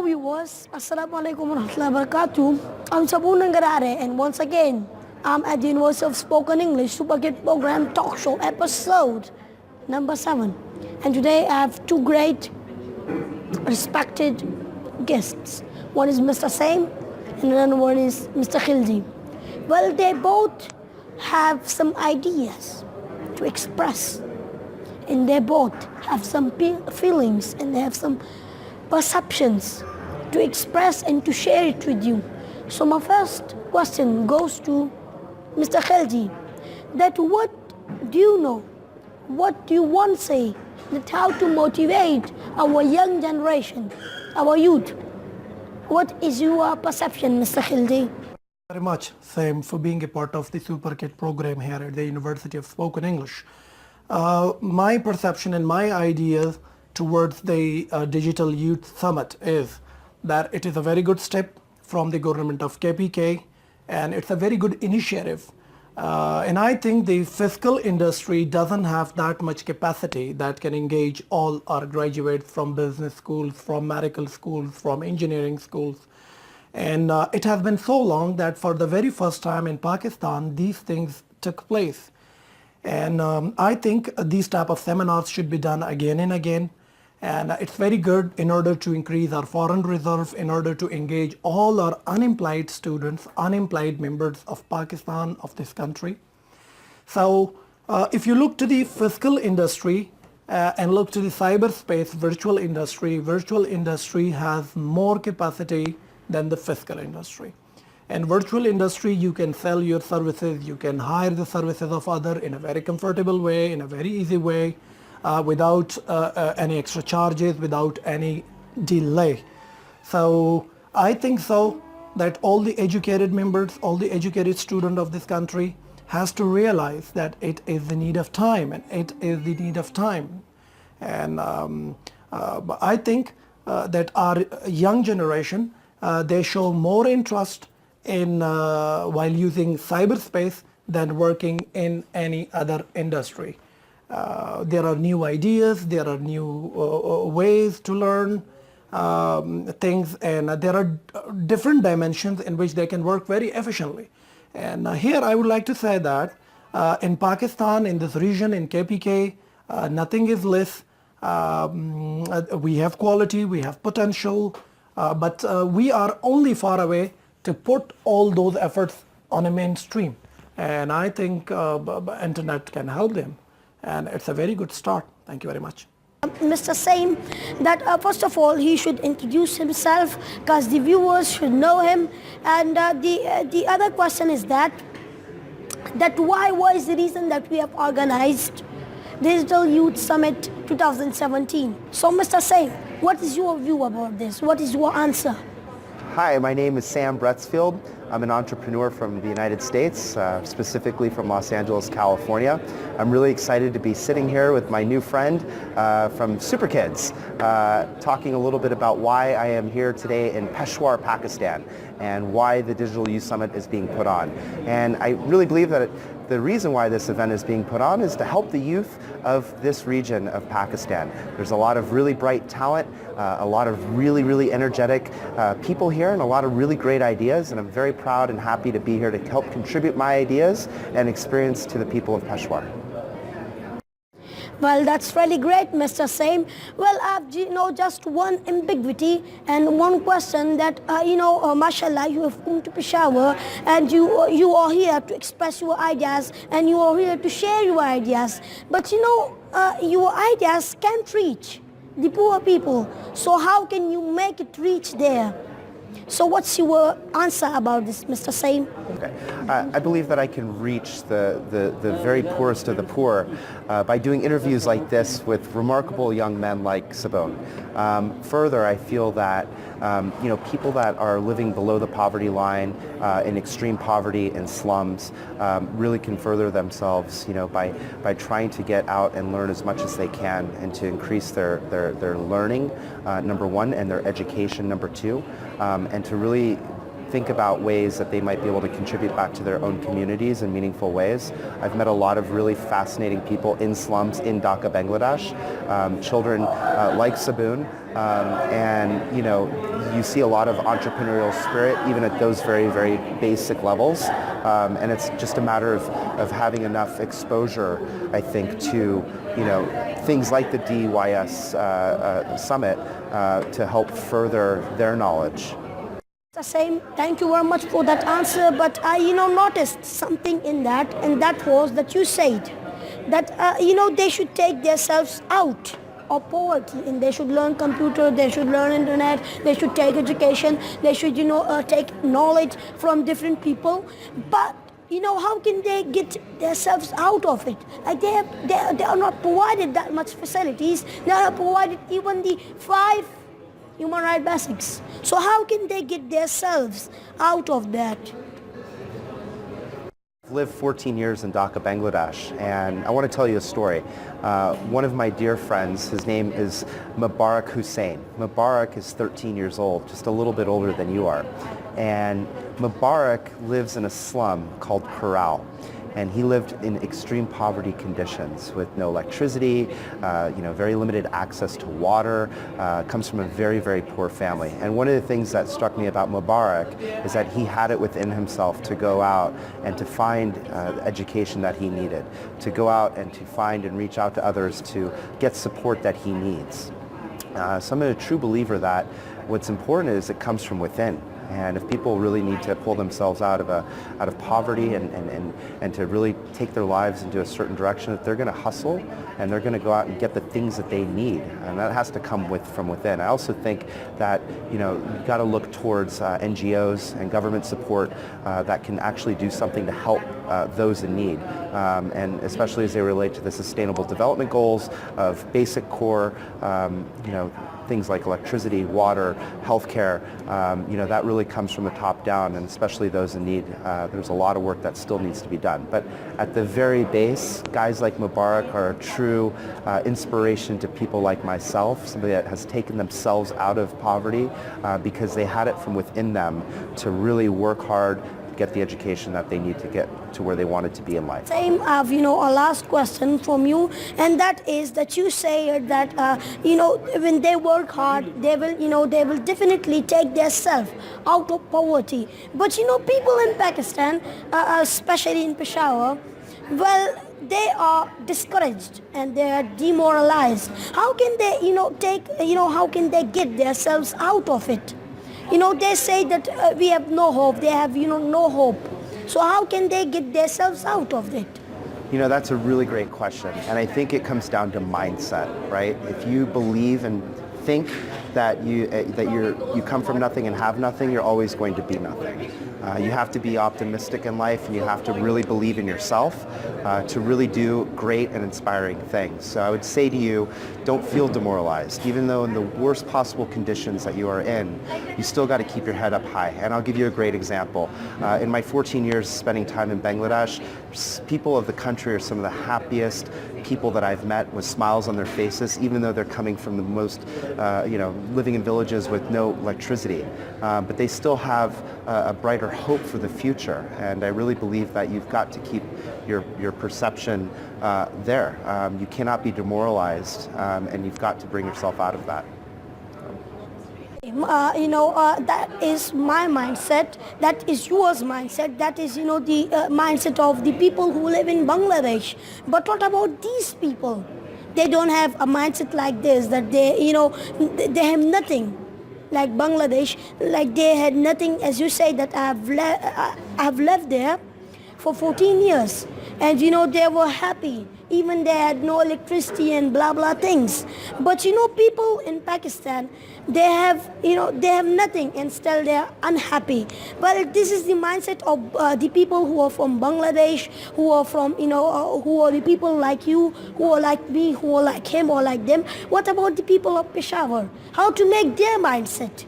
viewers, Assalamualaikum warahmatullahi wabarakatuh. I'm sbawoon and once again, I'm at the University of Spoken English Super Kid Program Talk Show episode number 7. And today I have two great respected guests. One is Mr. Saim and another one is Mr. Khilji. Well, they both have some ideas to express, and they both have some feelings, and they have some perceptions to express and to share it with you. So my first question goes to Mr. Khilji, that what do you know, what do you want to say, that how to motivate our young generation, our youth? What is your perception, Mr. Khilji? Very much, Sam, for being a part of the Super Kid program here at the University of Spoken English. My perception and my ideas towards the Digital Youth Summit is that it is a very good step from the government of KPK, and it's a very good initiative. And I think the fiscal industry doesn't have that much capacity that can engage all our graduates from business schools, from medical schools, from engineering schools. And it has been so long that for the very first time in Pakistan, these things took place. And I think these type of seminars should be done again and again. And it's very good in order to increase our foreign reserve, in order to engage all our unemployed students, unemployed members of Pakistan, of this country. So if you look to the fiscal industry and look to the cyberspace virtual industry has more capacity than the fiscal industry. And virtual industry, you can sell your services, you can hire the services of other in a very comfortable way, in a very easy way, without any extra charges, without any delay. So I think so that all the educated members, all the educated students of this country has to realize that it is the need of time, and it is the need of time. And I think that our young generation, they show more interest in while using cyberspace than working in any other industry. There are new ideas, there are new ways to learn things, and there are different dimensions in which they can work very efficiently. And here I would like to say that in Pakistan, in this region, in KPK, nothing is less. We have quality, we have potential, but we are only far away to put all those efforts on a mainstream. And I think internet can help them. And it's a very good start. Thank you very much. Mr. Saim, that first of all he should introduce himself because the viewers should know him. And the other question is that why is the reason that we have organized Digital Youth Summit 2017? So Mr. Saim, what is your view about this? What is your answer? Hi, my name is Sam Bretzfield. I'm an entrepreneur from the United States, specifically from Los Angeles, California. I'm really excited to be sitting here with my new friend from Super Kids, talking a little bit about why I am here today in Peshawar, Pakistan, and why the Digital Youth Summit is being put on. And I really believe that the reason why this event is being put on is to help the youth of this region of Pakistan. There's a lot of really bright talent, a lot of really energetic people here, and a lot of really great ideas, and I'm very proud and happy to be here to help contribute my ideas and experience to the people of Peshawar. Well, that's really great, Mr. Saim. Well, I've just one ambiguity and one question that, mashallah, you have come to Peshawar and you are here to express your ideas and you are here to share your ideas. But, your ideas can't reach the poor people. So how can you make it reach there? So what's your answer about this, Mr. Saim? Okay. I believe that I can reach the very poorest of the poor by doing interviews like this with remarkable young men like sbawoon. Further, I feel that people that are living below the poverty line, in extreme poverty in slums, really can further themselves, by trying to get out and learn as much as they can, and to increase their learning, number one, and their education, number two, and to really think about ways that they might be able to contribute back to their own communities in meaningful ways. I've met a lot of really fascinating people in slums in Dhaka, Bangladesh, children like sbawoon, and you see a lot of entrepreneurial spirit even at those very, very basic levels, and it's just a matter of having enough exposure, I think, to things like the DYS Summit to help further their knowledge. The same. Thank you very much for that answer. But I, noticed something in that, and that was that you said that they should take themselves out of poverty, and they should learn computer, they should learn internet, they should take education, they should take knowledge from different people. But how can they get themselves out of it? Like they are not provided that much facilities. They are not provided even the 5 human rights basics. So how can they get themselves out of that? I've lived 14 years in Dhaka, Bangladesh, and I want to tell you a story. One of my dear friends, his name is Mubarak Hussain. Mubarak is 13 years old, just a little bit older than you are. And Mubarak lives in a slum called Corral. And he lived in extreme poverty conditions with no electricity, very limited access to water, comes from a very, very poor family. And one of the things that struck me about Mubarak is that he had it within himself to go out and to find the education that he needed, to go out and to find and reach out to others to get support that he needs. So I'm a true believer that what's important is it comes from within. And if people really need to pull themselves out of poverty and to really take their lives into a certain direction, that they're going to hustle and they're going to go out and get the things that they need, and that has to come from within. I also think that you've got to look towards NGOs and government support that can actually do something to help those in need, and especially as they relate to the Sustainable Development Goals of basic core, things like electricity, water, healthcare. That really comes from the top down, and especially those in need. There's a lot of work that still needs to be done. But at the very base, guys like Mubarak are a true inspiration to people like myself, somebody that has taken themselves out of poverty because they had it from within them to really work hard, get the education that they need to get to where they wanted to be in life. Same, I have, a last question from you, and that is that you say that, when they work hard, they will definitely take themselves out of poverty. But, people in Pakistan, especially in Peshawar, well, they are discouraged and they are demoralized. How can they, how can they get themselves out of it? They say that we have no hope, they have, no hope. So how can they get themselves out of it? That's a really great question. And I think it comes down to mindset, right? If you believe and think that you come from nothing and have nothing, you're always going to be nothing. You have to be optimistic in life, and you have to really believe in yourself to really do great and inspiring things. So I would say to you, don't feel demoralized. Even though in the worst possible conditions that you are in, you still got to keep your head up high. And I'll give you a great example. In my 14 years spending time in Bangladesh, people of the country are some of the happiest people that I've met with smiles on their faces, even though they're coming from the most, living in villages with no electricity. But they still have a brighter hope for the future. And I really believe that you've got to keep your perception there. You cannot be demoralized, and you've got to bring yourself out of that. That is my mindset, that is yours mindset, that is, the mindset of the people who live in Bangladesh. But what about these people? They don't have a mindset like this, that they have nothing. Like Bangladesh, like they had nothing, as you say, that I have left there for 14 years. And they were happy. Even they had no electricity and blah blah things. But people in Pakistan, they have nothing and still they are unhappy. Well, this is the mindset of the people who are from Bangladesh, who are from who are the people like you, who are like me, who are like him or like them. What about the people of Peshawar? How to make their mindset?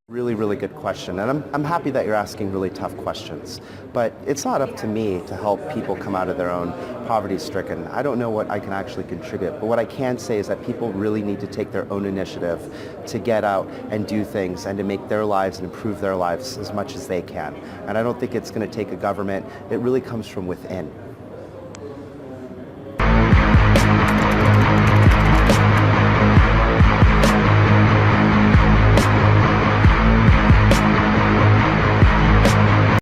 Really, really good question. And I'm happy that you're asking really tough questions. But it's not up to me to help people come out of their own poverty-stricken. I don't know what I can actually contribute. But what I can say is that people really need to take their own initiative to get out and do things and to make their lives and improve their lives as much as they can. And I don't think it's going to take a government. It really comes from within.